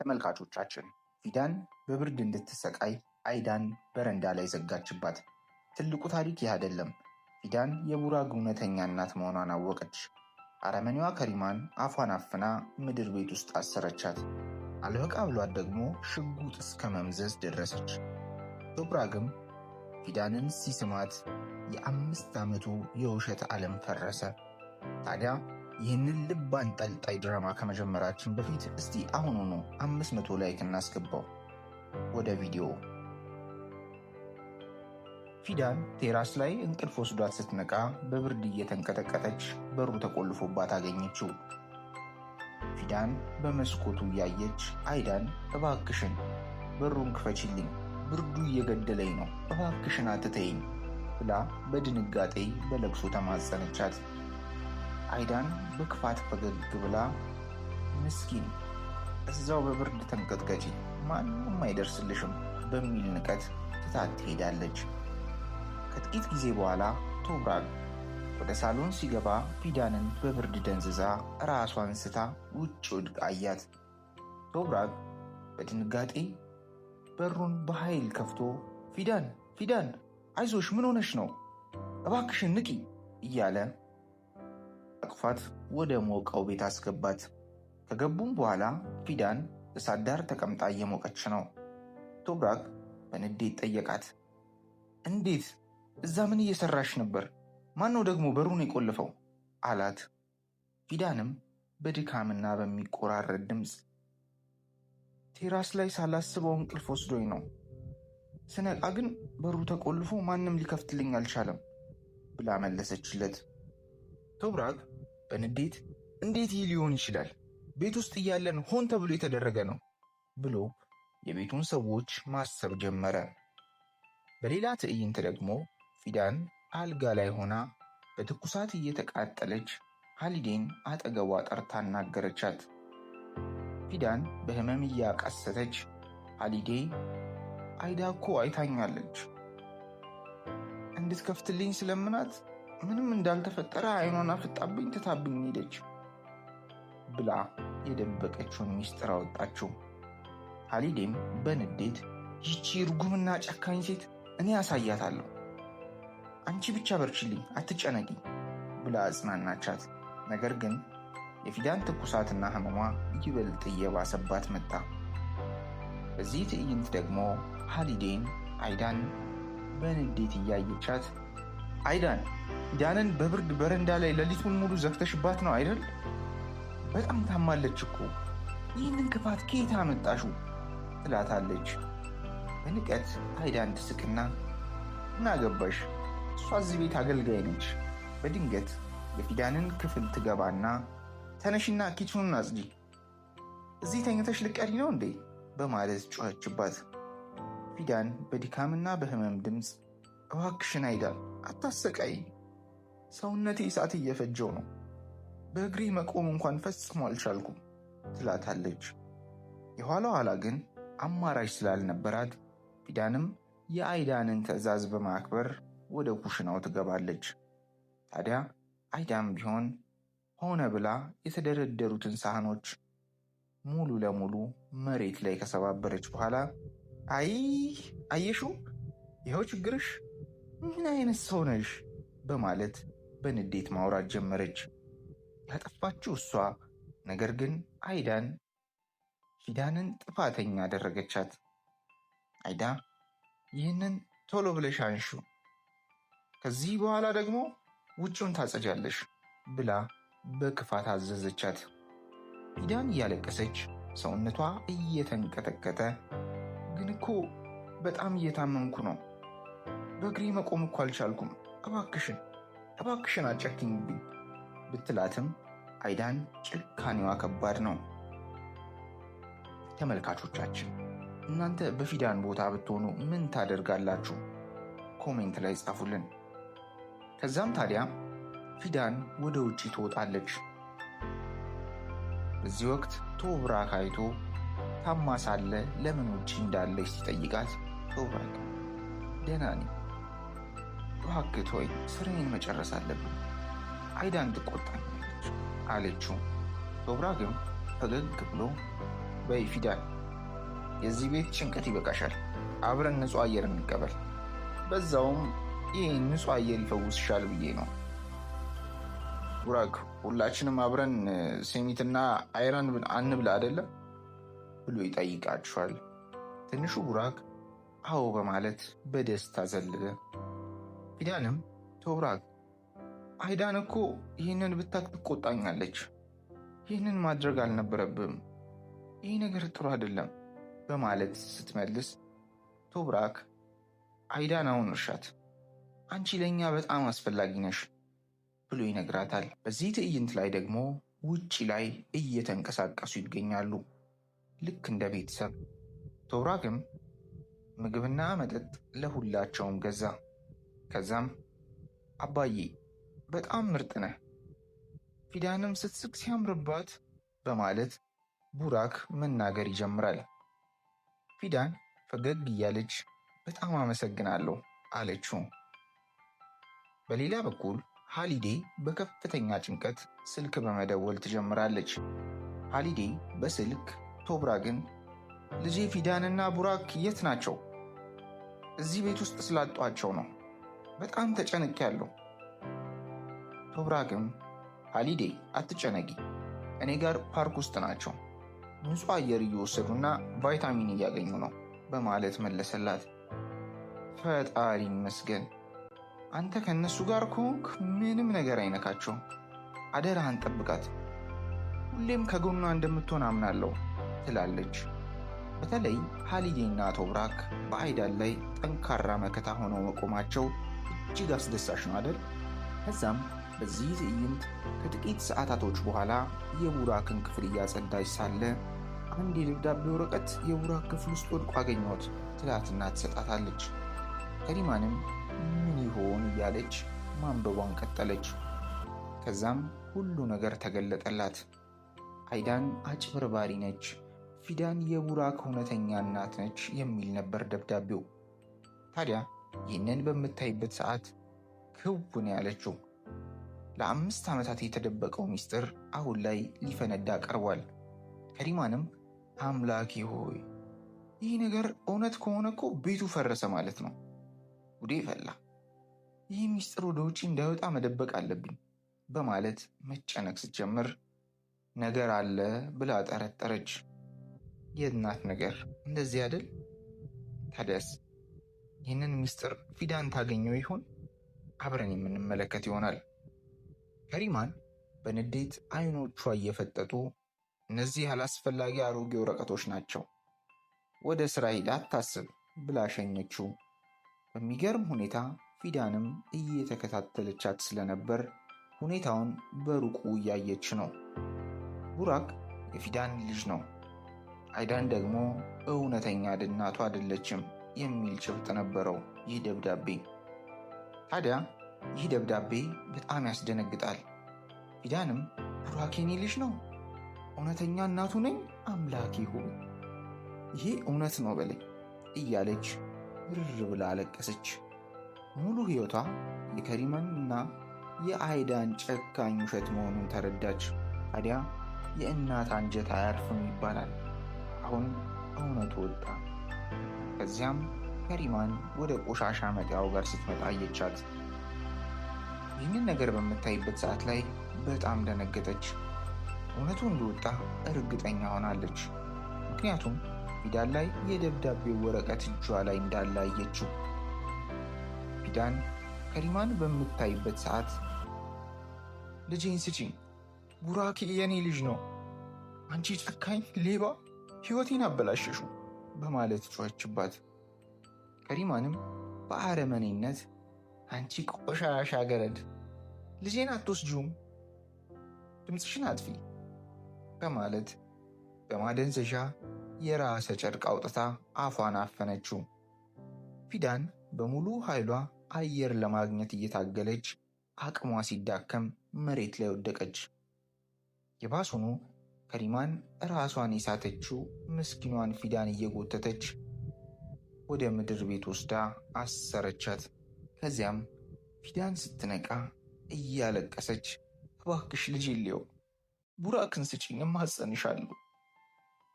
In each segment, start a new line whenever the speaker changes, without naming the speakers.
ተመልካቾቻችን ፊዳን በብርድ እንድትሰቃይ አይዳን በረንዳ ላይ ዘጋችባት። ትልቁ ታሪክ ይህ አይደለም። ፊዳን የቡራግ እውነተኛ እናት መሆኗን አወቀች። አረመኔዋ ከሪማን አፏን አፍና ምድር ቤት ውስጥ አሰረቻት። አልበቃ ብሏት ደግሞ ሽጉጥ እስከ መምዘዝ ደረሰች። ቶብራግም ፊዳንን ሲስማት የ5 ዓመቱ የውሸት ዓለም ፈረሰ። ታዲያ ይህንን ልብ አንጠልጣይ ድራማ ከመጀመራችን በፊት እስቲ አሁኑኑ 500 ላይክ እናስገባው። ወደ ቪዲዮ። ፊዳን ቴራስ ላይ እንቅልፍ ወስዷት ስትነቃ በብርድ እየተንቀጠቀጠች በሩ ተቆልፎባት አገኘችው። ፊዳን በመስኮቱ እያየች አይዳን እባክሽን በሩን ክፈችልኝ፣ ብርዱ እየገደለኝ ነው፣ እባክሽን አትተይኝ ብላ በድንጋጤ በለቅሶ ተማጸነቻት። አይዳን በክፋት ፈገግ ብላ ምስኪን እዛው በብርድ ተንቀጥቀጪ፣ ማንም አይደርስልሽም በሚል ንቀት ትታት ትሄዳለች። ከጥቂት ጊዜ በኋላ ቶብራግ ወደ ሳሎን ሲገባ ፊዳንን በብርድ ደንዝዛ ራሷን ስታ ውጭ ወድቃ አያት። ቶብራግ በድንጋጤ በሩን በኃይል ከፍቶ ፊዳን አይዞሽ፣ ምን ሆነሽ ነው? እባክሽን ንቂ እያለ አቅፋት ወደ ሞቀው ቤት አስገባት። ከገቡም በኋላ ፊዳን እሳት ዳር ተቀምጣ እየሞቀች ነው። ቶብራግ በንዴት ጠየቃት። እንዴት? እዛ ምን እየሰራሽ ነበር? ማን ነው ደግሞ በሩን የቆለፈው? አላት። ፊዳንም በድካምና በሚቆራረጥ ድምፅ ቴራስ ላይ ሳላስበው እንቅልፍ ወስዶኝ ነው፣ ስነቃ ግን በሩ ተቆልፎ ማንም ሊከፍትልኝ አልቻለም ብላ መለሰችለት። ቶብራግ በንዴት እንዴት ይህ ሊሆን ይችላል? ቤት ውስጥ እያለን ሆን ተብሎ የተደረገ ነው ብሎ የቤቱን ሰዎች ማሰብ ጀመረ። በሌላ ትዕይንት ደግሞ ፊዳን አልጋ ላይ ሆና በትኩሳት እየተቃጠለች ሃሊዴን አጠገቧ ጠርታ አናገረቻት። ፊዳን በህመም እያቃሰተች ሃሊዴ አይዳ እኮ አይታኛለች፣ እንድትከፍትልኝ ስለምናት ምንም እንዳልተፈጠረ አይኗን አፍጣብኝ ትታብኝ ሄደች ብላ የደበቀችውን ሚስጥር አወጣችው። ሃሊዴም በንዴት ይቺ ርጉምና ጨካኝ ሴት እኔ ያሳያታለሁ፣ አንቺ ብቻ በርችልኝ፣ አትጨነቂ ብላ አጽናናቻት። ነገር ግን የፊዳን ትኩሳትና ህመሟ ይበልጥ እየባሰባት መጣ። በዚህ ትዕይንት ደግሞ ሃሊዴን አይዳን በንዴት እያየቻት አይዳን ፊዳንን በብርድ በረንዳ ላይ ሌሊቱን ሙሉ ዘግተሽባት ነው አይደል? በጣም ታማለች እኮ፣ ይህንን ክፋት ከየት አመጣሽው? ትላታለች። በንቀት አይዳን ትስቅና ምን አገባሽ? እሷ እዚህ ቤት አገልጋይ ነች። በድንገት የፊዳንን ክፍል ትገባና ተነሽና ኪችኑን አጽጂ፣ እዚህ ተኝተሽ ልቀሪ ነው እንዴ? በማለት ጮኸችባት። ፊዳን በድካምና በህመም ድምፅ እባክሽን አይዳ አታሰቃይ፣ ሰውነቴ እሳት እየፈጀው ነው፣ በእግሬ መቆም እንኳን ፈጽሞ አልቻልኩም ትላታለች። የኋላ ኋላ ግን አማራጭ ስላልነበራት ፊዳንም የአይዳንን ትዕዛዝ በማክበር ወደ ኩሽናው ትገባለች። ታዲያ አይዳም ቢሆን ሆነ ብላ የተደረደሩትን ሳህኖች ሙሉ ለሙሉ መሬት ላይ ከሰባበረች በኋላ አየሹ፣ ይኸው ችግርሽ፣ ምን አይነት ሰው ነሽ? በማለት በንዴት ማውራት ጀመረች። ያጠፋችው እሷ፣ ነገር ግን አይዳን ፊዳንን ጥፋተኛ አደረገቻት። አይዳ ይህንን ቶሎ ብለሽ አንሹ፣ ከዚህ በኋላ ደግሞ ውጭውን ታጸጃለሽ ብላ በክፋት አዘዘቻት። ፊዳን እያለቀሰች ሰውነቷ እየተንቀጠቀጠ ግን እኮ በጣም እየታመምኩ ነው፣ በእግሬ መቆም እኮ አልቻልኩም፣ እባክሽን አጨክኝብኝ ብትላትም አይዳን ጭካኔዋ ከባድ ነው። ተመልካቾቻችን እናንተ በፊዳን ቦታ ብትሆኑ ምን ታደርጋላችሁ? ኮሜንት ላይ ጻፉልን። ከዛም ታዲያ ፊዳን ወደ ውጭ ትወጣለች። በዚህ ወቅት ቶብራግ አይቶ ታማ ሳለ ለምን ውጭ እንዳለች ሲጠይቃት ቶብራግ ደህና ነኝ፣ እባክህ ተወኝ፣ ስራዬን መጨረስ አለብን፣ አይዳን ትቆጣኛለች አለችው። ቶብራግም ፈገግ ብሎ በይ ፊዳን፣ የዚህ ቤት ጭንቀት ይበቃሻል። አብረን ንጹህ አየር እንቀበል። በዛውም ይህ ንጹህ አየር ይፈውስሻል ብዬ ነው። ቡራክ፣ ሁላችንም አብረን ሴሚትና አይራን አንብላ አይደለም ብሎ ይጠይቃችኋል። ትንሹ ቡራክ አዎ በማለት በደስታ ዘለለ። ፊዳንም ቶብራክ፣ አይዳን እኮ ይህንን ብታክ ትቆጣኛለች። ይህንን ማድረግ አልነበረብም። ይህ ነገር ጥሩ አይደለም በማለት ስትመልስ ቶብራክ አይዳን አሁን እርሻት፣ አንቺ ለእኛ በጣም አስፈላጊ ነሽ ብሎ ይነግራታል። በዚህ ትዕይንት ላይ ደግሞ ውጪ ላይ እየተንቀሳቀሱ ይገኛሉ፣ ልክ እንደ ቤተሰብ። ቶብራክም ምግብና መጠጥ ለሁላቸውም ገዛ። ከዛም አባዬ በጣም ምርጥ ነህ፣ ፊዳንም ስትስቅ ሲያምርባት በማለት ቡራክ መናገር ይጀምራል። ፊዳን ፈገግ እያለች በጣም አመሰግናለሁ አለችው። በሌላ በኩል ሃሊዴ በከፍተኛ ጭንቀት ስልክ በመደወል ትጀምራለች። ሃሊዴ በስልክ ቶብራክን ልጄ ፊዳንና ቡራክ የት ናቸው? እዚህ ቤት ውስጥ ስላጧቸው ነው፣ በጣም ተጨንቄያለሁ። ቶብራክም ሃሊዴ አትጨነቂ፣ እኔ ጋር ፓርክ ውስጥ ናቸው፣ ንጹህ አየር እየወሰዱና ቫይታሚን እያገኙ ነው በማለት መለሰላት። ፈጣሪ ይመስገን፣ አንተ ከእነሱ ጋር ከሆንክ ምንም ነገር አይነካቸው፣ አደራህን ጠብቃት፣ ሁሌም ከጎኗ እንደምትሆን አምናለሁ ትላለች። በተለይ ሃሊዴና ቶብራክ በአይዳን ላይ ጠንካራ መከታ ሆነው መቆማቸው እጅግ አስደሳች ነው አይደል? ከዛም በዚህ ትዕይንት ከጥቂት ሰዓታቶች በኋላ የቡራክን ክፍል እያጸዳች ሳለ አንድ የደብዳቤ ወረቀት የቡራክ ክፍል ውስጥ ወድቆ አገኘሁት ትላትና ትሰጣታለች። ከሪማንም ምን ይሆን እያለች ማንበቧን ቀጠለች። ከዛም ሁሉ ነገር ተገለጠላት። አይዳን አጭበርባሪ ነች፣ ፊዳን የቡራክ እውነተኛ እናት ነች የሚል ነበር ደብዳቤው። ታዲያ ይህንን በምታይበት ሰዓት ክውን ያለችው ለ5 ዓመታት የተደበቀው ሚስጥር አሁን ላይ ሊፈነዳ ቀርቧል። ከሪማንም አምላኬ ሆይ ይህ ነገር እውነት ከሆነ እኮ ቤቱ ፈረሰ ማለት ነው፣ ጉዴ ፈላ፣ ይህ ሚስጥር ወደ ውጭ እንዳይወጣ መደበቅ አለብኝ በማለት መጨነቅ ስትጀምር ነገር አለ ብላ ጠረጠረች። የእናት ነገር እንደዚህ አይደል? ታዲያስ ይህንን ሚስጥር ፊዳን ታገኘው ይሆን? አብረን የምንመለከት ይሆናል። ከሪማን በንዴት አይኖቿ እየፈጠጡ እነዚህ አላስፈላጊ አሮጌ ወረቀቶች ናቸው፣ ወደ ስራ ሂድ አታስብ ብላ ሸኘችው። በሚገርም ሁኔታ ፊዳንም እየተከታተለቻት ስለነበር ሁኔታውን በሩቁ እያየች ነው። ቡራክ የፊዳን ልጅ ነው፣ አይዳን ደግሞ እውነተኛ እናቱ አይደለችም የሚል ጭብጥ ነበረው ይህ ደብዳቤ። ታዲያ ይህ ደብዳቤ በጣም ያስደነግጣል። ፊዳንም ቡራክ የኔ ልጅ ነው፣ እውነተኛ እናቱ ነኝ፣ አምላኬ ሆይ ይሄ እውነት ነው በለኝ እያለች ብርር ብላ አለቀሰች። ሙሉ ሕይወቷ የከሪማን እና የአይዳን ጨካኝ ውሸት መሆኑን ተረዳች። ታዲያ የእናት አንጀት አያርፍም ይባላል። አሁን እውነቱ ወጣ። ከዚያም ከሪማን ወደ ቆሻሻ መጣያው ጋር ስትመጣ አየቻት። ይህንን ነገር በምታይበት ሰዓት ላይ በጣም ደነገጠች። እውነቱ እንደወጣ እርግጠኛ ሆናለች። ምክንያቱም ፊዳን ላይ የደብዳቤው ወረቀት እጇ ላይ እንዳለ አየችው። ፊዳን ከሪማን በምታይበት ሰዓት ልጄን ስጪኝ፣ ቡራክ የኔ ልጅ ነው፣ አንቺ ጨካኝ ሌባ ሕይወቴን አበላሸሹ በማለት ጮኸችባት። ከሪማንም በአረመኔነት አንቺ ቆሻሻ ገረድ፣ ልጄን አትወስጂውም፣ ድምፅሽን አጥፊ በማለት በማደንዘዣ የራሰ ጨርቅ አውጥታ አፏን አፈነችው። ፊዳን በሙሉ ኃይሏ አየር ለማግኘት እየታገለች አቅሟ ሲዳከም መሬት ላይ ወደቀች። የባሱኑ ከሪማን ራሷን የሳተችው ምስኪኗን ፊዳን እየጎተተች ወደ ምድር ቤት ወስዳ አሰረቻት። ከዚያም ፊዳን ስትነቃ እያለቀሰች እባክሽ ልጄ ሊየው፣ ቡራክን ስጪኝ እማጸንሻለሁ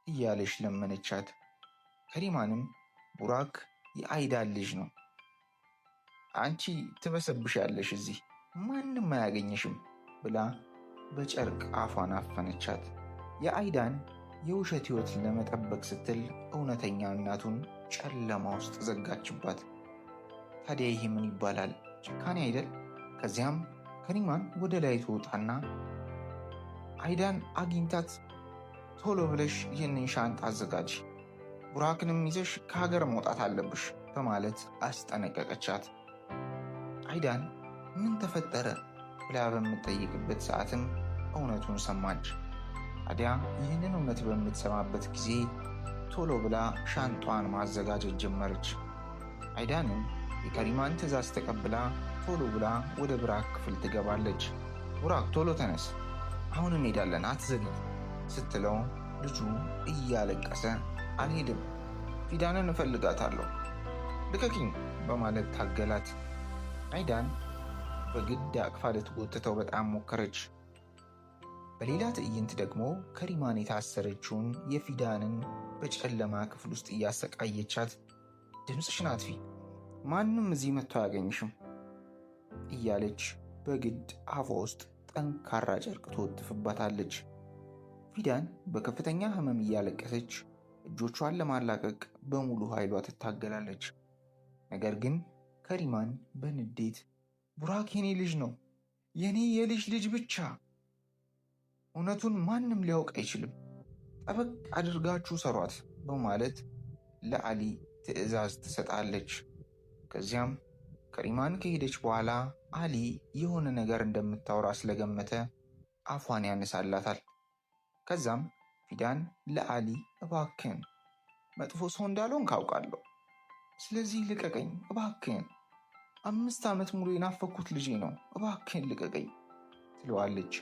እያለች ለመነቻት። ከሪማንም ቡራክ የአይዳን ልጅ ነው፣ አንቺ ትበሰብሻለሽ፣ እዚህ ማንም አያገኘሽም ብላ በጨርቅ አፏን አፈነቻት። የአይዳን የውሸት ሕይወት ለመጠበቅ ስትል እውነተኛ እናቱን ጨለማ ውስጥ ዘጋችባት። ታዲያ ይህ ምን ይባላል? ጭካኔ አይደል? ከዚያም ከሪማን ወደ ላይ ትወጣና አይዳን አግኝታት ቶሎ ብለሽ ይህንን ሻንጣ አዘጋጅ፣ ቡራክንም ይዘሽ ከሀገር መውጣት አለብሽ በማለት አስጠነቀቀቻት። አይዳን ምን ተፈጠረ ብላ በምትጠይቅበት ሰዓትም እውነቱን ሰማች። ታዲያ ይህንን እውነት በምትሰማበት ጊዜ ቶሎ ብላ ሻንጧን ማዘጋጀት ጀመረች። አይዳንም የከሪማን ትዕዛዝ ተቀብላ ቶሎ ብላ ወደ ቡራክ ክፍል ትገባለች። ቡራክ ቶሎ ተነስ፣ አሁን እንሄዳለን፣ አትዘግይ ስትለው ልጁ እያለቀሰ አልሄድም፣ ፊዳንን እፈልጋታለሁ፣ ልቀቂኝ በማለት ታገላት። አይዳን በግድ አቅፋ ልትጎትተው በጣም ሞከረች። በሌላ ትዕይንት ደግሞ ከሪማን የታሰረችውን የፊዳንን በጨለማ ክፍል ውስጥ እያሰቃየቻት ድምፅሽን አጥፊ፣ ማንም እዚህ መጥቶ አያገኝሽም እያለች በግድ አፏ ውስጥ ጠንካራ ጨርቅ ትወጥፍባታለች። ፊዳን በከፍተኛ ሕመም እያለቀሰች እጆቿን ለማላቀቅ በሙሉ ኃይሏ ትታገላለች። ነገር ግን ከሪማን በንዴት ቡራክ የኔ ልጅ ነው፣ የኔ የልጅ ልጅ ብቻ፣ እውነቱን ማንም ሊያውቅ አይችልም፣ ጠበቅ አድርጋችሁ ሰሯት በማለት ለአሊ ትዕዛዝ ትሰጣለች። ከዚያም ከሪማን ከሄደች በኋላ አሊ የሆነ ነገር እንደምታወራ ስለገመተ አፏን ያነሳላታል። ከዛም ፊዳን ለአሊ እባክህን መጥፎ ሰው እንዳልሆን ካውቃለሁ፣ ስለዚህ ልቀቀኝ እባክህን፣ 5 ዓመት ሙሉ የናፈኩት ልጄ ነው፣ እባክህን ልቀቀኝ ትለዋለች።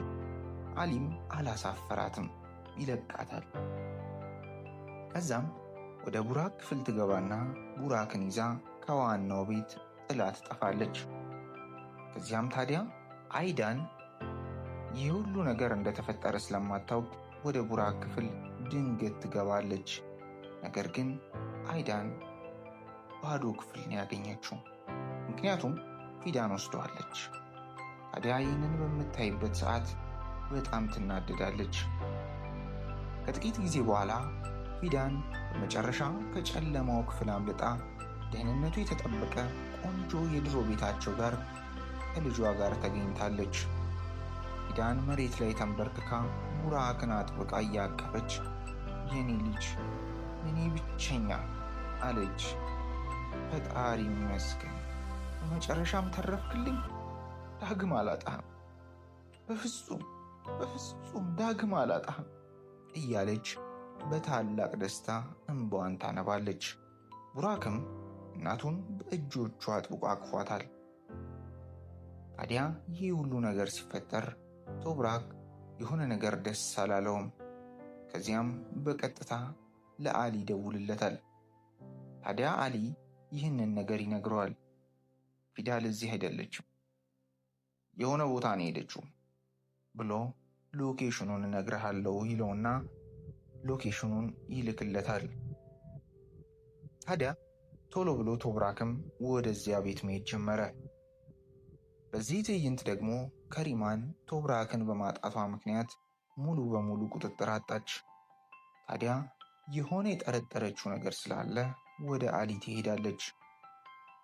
አሊም አላሳፈራትም፣ ይለቃታል። ከዛም ወደ ቡራክ ክፍል ትገባና ቡራክን ይዛ ከዋናው ቤት ጥላ ትጠፋለች። ከዚያም ታዲያ አይዳን ይህ ሁሉ ነገር እንደተፈጠረ ስለማታውቅ ወደ ቡራክ ክፍል ድንገት ትገባለች። ነገር ግን አይዳን ባዶ ክፍል ነው ያገኘችው፣ ምክንያቱም ፊዳን ወስደዋለች። ታዲያ ይህንን በምታይበት ሰዓት በጣም ትናደዳለች። ከጥቂት ጊዜ በኋላ ፊዳን በመጨረሻ ከጨለማው ክፍል አምልጣ ደህንነቱ የተጠበቀ ቆንጆ የድሮ ቤታቸው ጋር ከልጇ ጋር ተገኝታለች። ፊዳን መሬት ላይ ተንበርክካ ቡራክን አጥብቃ እያቀፈች የኔ ልጅ፣ የኔ ብቸኛ አለች። ፈጣሪ ይመስገን፣ በመጨረሻም ተረፍክልኝ፣ ዳግም አላጣህም፣ በፍጹም ዳግም አላጣህም እያለች በታላቅ ደስታ እንባዋን ታነባለች። ቡራክም እናቱን በእጆቹ አጥብቆ አቅፏታል። ታዲያ ይህ ሁሉ ነገር ሲፈጠር ቶብራክ የሆነ ነገር ደስ አላለውም። ከዚያም በቀጥታ ለአሊ ይደውልለታል። ታዲያ አሊ ይህንን ነገር ይነግረዋል። ፊዳል እዚህ አይደለችም፣ የሆነ ቦታ ነው የሄደችው ብሎ ሎኬሽኑን እነግርሃለሁ ይለውና ሎኬሽኑን ይልክለታል። ታዲያ ቶሎ ብሎ ቶብራክም ወደዚያ ቤት መሄድ ጀመረ። በዚህ ትዕይንት ደግሞ ከሪማን ቶብራክን በማጣቷ ምክንያት ሙሉ በሙሉ ቁጥጥር አጣች። ታዲያ የሆነ የጠረጠረችው ነገር ስላለ ወደ አሊ ትሄዳለች።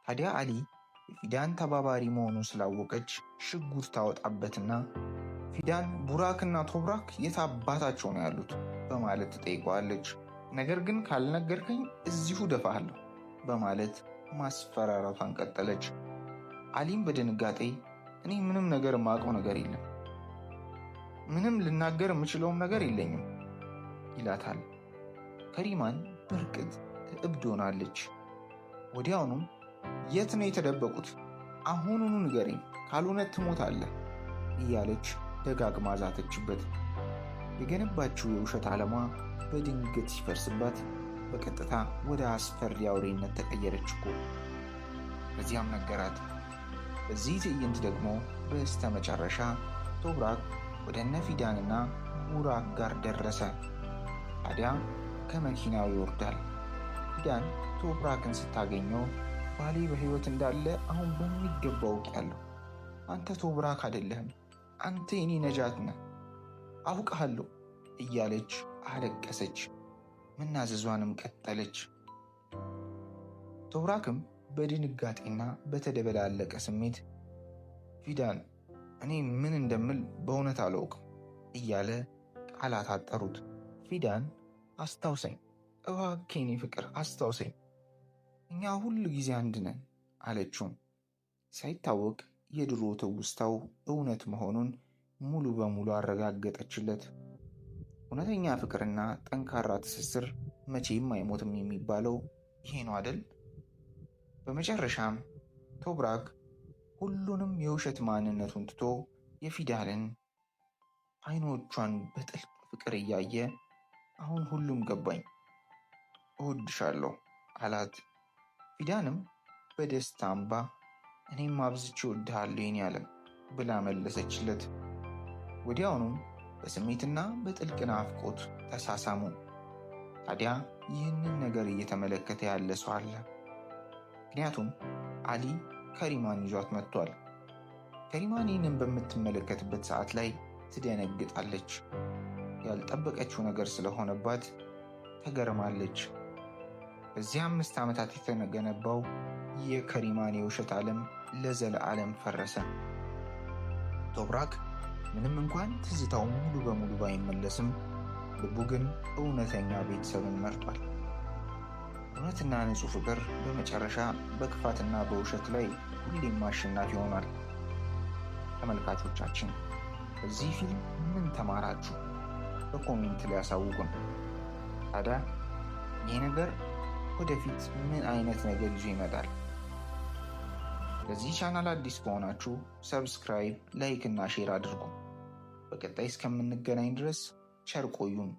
ታዲያ አሊ የፊዳን ተባባሪ መሆኑን ስላወቀች ሽጉጥ ታወጣበትና ፊዳን ቡራክና ቶብራክ የት አባታቸው ነው ያሉት በማለት ትጠይቀዋለች። ነገር ግን ካልነገርከኝ እዚሁ ደፋሃለሁ በማለት ማስፈራራቷን ቀጠለች። አሊም በድንጋጤ እኔ ምንም ነገር የማውቀው ነገር የለም፣ ምንም ልናገር የምችለውም ነገር የለኝም ይላታል። ከሪማን በርግጥ እብድ ሆናለች። ወዲያውኑም የት ነው የተደበቁት? አሁኑኑ ንገረኝ፣ ካልሆነ ትሞታለህ እያለች ደጋግማ ዛተችበት። የገነባችው የውሸት ዓለሟ በድንገት ሲፈርስባት በቀጥታ ወደ አስፈሪ አውሬነት ተቀየረች እኮ። በዚያም ነገራት። በዚህ ትዕይንት ደግሞ በስተ መጨረሻ ቶብራክ ወደ እነ ፊዳንና ቡራክ ጋር ደረሰ። ታዲያ ከመኪናው ይወርዳል። ፊዳን ቶብራክን ስታገኘው ባሌ በሕይወት እንዳለ አሁን በሚገባ አውቃለሁ። አንተ ቶብራክ አይደለህም፣ አንተ የኔ ነጃት ነህ፣ አውቃለሁ እያለች አለቀሰች። መናዘዟንም ቀጠለች። ቶብራክም በድንጋጤና በተደበላለቀ ስሜት ፊዳን እኔ ምን እንደምል በእውነት አላውቅም እያለ ቃላት አጠሩት። ፊዳን አስታውሰኝ እባክህ የኔ ፍቅር አስታውሰኝ፣ እኛ ሁሉ ጊዜ አንድ ነን አለችው። ሳይታወቅ የድሮ ትውስታው እውነት መሆኑን ሙሉ በሙሉ አረጋገጠችለት። እውነተኛ ፍቅርና ጠንካራ ትስስር መቼም አይሞትም የሚባለው ይሄ ነው አደል? በመጨረሻም ቶብራክ ሁሉንም የውሸት ማንነቱን ትቶ የፊዳንን አይኖቿን በጥልቅ ፍቅር እያየ አሁን ሁሉም ገባኝ፣ እወድሻለሁ አላት። ፊዳንም በደስታ እንባ እኔም አብዝቼ እወድሃለሁ የኔ ዓለም ብላ መለሰችለት። ወዲያውኑም በስሜትና በጥልቅ ናፍቆት ተሳሳሙ። ታዲያ ይህንን ነገር እየተመለከተ ያለ ሰው አለ። ምክንያቱም አሊ ከሪማን ይዟት መጥቷል። ከሪማን ይህንን በምትመለከትበት ሰዓት ላይ ትደነግጣለች። ያልጠበቀችው ነገር ስለሆነባት ተገርማለች። በዚህ 5 ዓመታት የተገነባው የከሪማን የውሸት ዓለም ለዘለዓለም ፈረሰ። ቶብራክ ምንም እንኳን ትዝታው ሙሉ በሙሉ ባይመለስም ልቡ ግን እውነተኛ ቤተሰብን መርጧል። እውነትና ንጹሕ ፍቅር በመጨረሻ በክፋትና በውሸት ላይ ሁሌም አሸናፊ ይሆናል። ተመልካቾቻችን በዚህ ፊልም ምን ተማራችሁ? በኮሜንት ላይ ያሳውቁን። ታዲያ ይህ ነገር ወደፊት ምን አይነት ነገር ይዞ ይመጣል? ለዚህ ቻናል አዲስ ከሆናችሁ ሰብስክራይብ፣ ላይክ እና ሼር አድርጉ። በቀጣይ እስከምንገናኝ ድረስ ቸር ቆዩን።